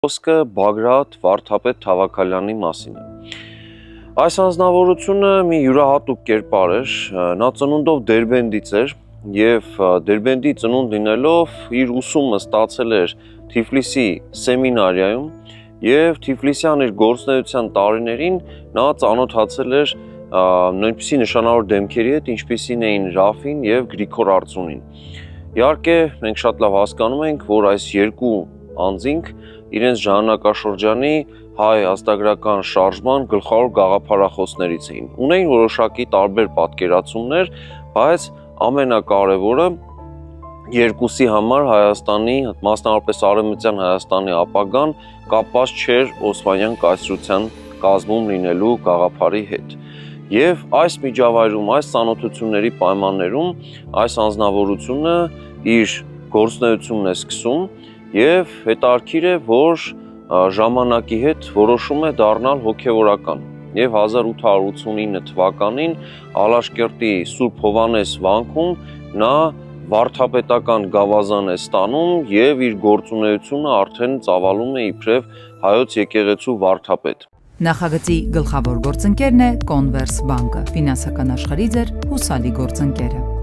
Խոսքը Բագրատ Վարդապետ Թավաքալյանի մասին է։ Այս անձնավորությունը մի յուրահատուկ կերպար էր, նա ծնունդով Դերբենդից էր եւ Դերբենդի ծնունդ լինելով իր ուսումը ստացել էր Թիֆլիսի սեմինարիայում եւ Թիֆլիսյան իր գործունեության տարիներին նա ծանոթացել էր նույնպիսի նշանավոր դեմքերի հետ, ինչպիսին էին Ռաֆին եւ Գրիգոր Արծունին։ Իհարկե, մենք շատ լավ հասկանում ենք, որ այս երկու անձինք իրենց ժամանակաշրջանի հայ ազգագրական շարժման գլխավոր գաղափարախոսներից էին։ Ունեին որոշակի տարբեր պատկերացումներ, բայց ամենակարևորը երկուսի համար Հայաստանի, մասնավորապես Արևմտյան Հայաստանի ապագան կապված չէր Օսմանյան կայսրության կազմում լինելու գաղափարի հետ։ Եվ այս միջավայրում, այս ծանոթությունների պայմաններում այս անձնավորությունը իր գործունեությունն է սկսում եւ հետաքրքիր է, որ ժամանակի հետ որոշում է դառնալ հոգեվորական եւ 1889 թվականին Ալաշկերտի Սուրբ Հովհաննես վանքում նա վարդապետական գավազան է ստանում եւ իր գործունեությունը արդեն ծավալում է իբրև հայոց եկեղեցու վարդապետ։ Նախագծի գլխավոր գործընկերն է Կոնվերս բանկը, ֆինանսական աշխարհի ձեր հուսալի գործընկերը։